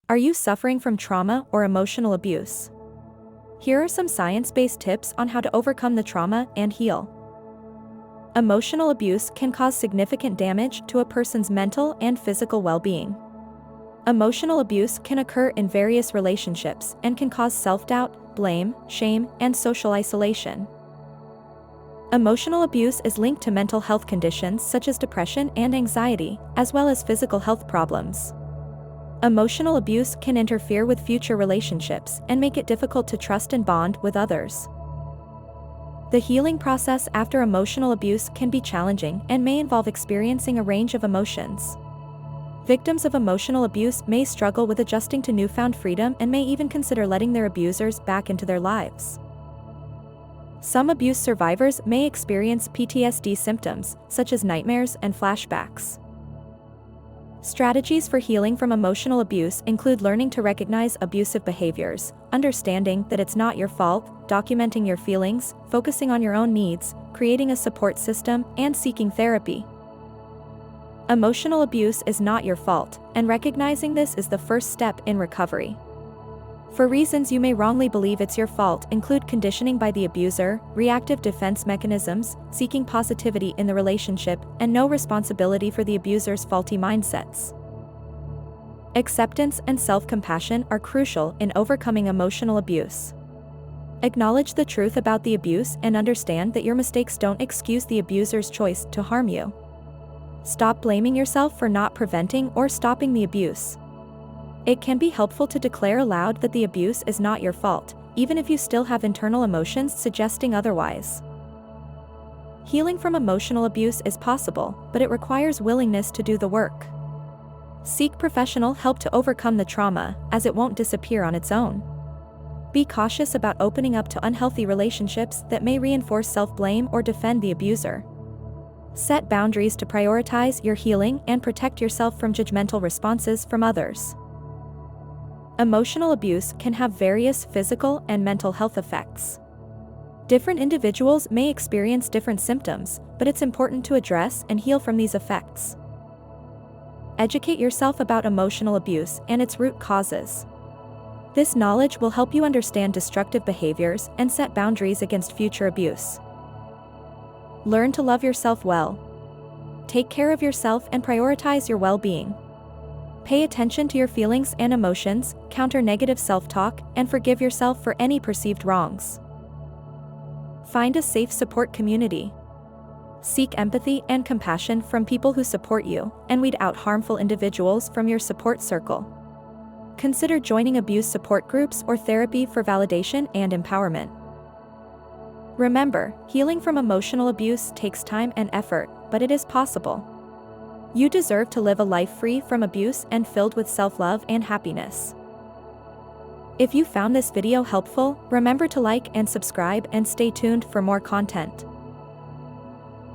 Are you suffering from trauma or emotional abuse? Here are some science-based tips on how to overcome the trauma and heal. Emotional abuse can cause significant damage to a person's mental and physical well-being. Emotional abuse can occur in various relationships and can cause self-doubt, blame, shame, and social isolation. Emotional abuse is linked to mental health conditions such as depression and anxiety, as well as physical health problems. Emotional abuse can interfere with future relationships and make it difficult to trust and bond with others. The healing process after emotional abuse can be challenging and may involve experiencing a range of emotions. Victims of emotional abuse may struggle with adjusting to newfound freedom and may even consider letting their abusers back into their lives. Some abuse survivors may experience PTSD symptoms, such as nightmares and flashbacks. Strategies for healing from emotional abuse include learning to recognize abusive behaviors, understanding that it's not your fault, documenting your feelings, focusing on your own needs, creating a support system, and seeking therapy. Emotional abuse is not your fault, and recognizing this is the first step in recovery. For reasons you may wrongly believe it's your fault include conditioning by the abuser, reactive defense mechanisms, seeking positivity in the relationship, and no responsibility for the abuser's faulty mindsets. Acceptance and self-compassion are crucial in overcoming emotional abuse. Acknowledge the truth about the abuse and understand that your mistakes don't excuse the abuser's choice to harm you. Stop blaming yourself for not preventing or stopping the abuse. It can be helpful to declare aloud that the abuse is not your fault, even if you still have internal emotions suggesting otherwise. Healing from emotional abuse is possible, but it requires willingness to do the work. Seek professional help to overcome the trauma, as it won't disappear on its own. Be cautious about opening up to unhealthy relationships that may reinforce self-blame or defend the abuser. Set boundaries to prioritize your healing and protect yourself from judgmental responses from others. Emotional abuse can have various physical and mental health effects. Different individuals may experience different symptoms, but it's important to address and heal from these effects. Educate yourself about emotional abuse and its root causes. This knowledge will help you understand destructive behaviors and set boundaries against future abuse. Learn to love yourself well. Take care of yourself and prioritize your well-being. Pay attention to your feelings and emotions, counter negative self-talk, and forgive yourself for any perceived wrongs. Find a safe support community. Seek empathy and compassion from people who support you, and weed out harmful individuals from your support circle. Consider joining abuse support groups or therapy for validation and empowerment. Remember, healing from emotional abuse takes time and effort, but it is possible. You deserve to live a life free from abuse and filled with self-love and happiness. If you found this video helpful, remember to like and subscribe and stay tuned for more content.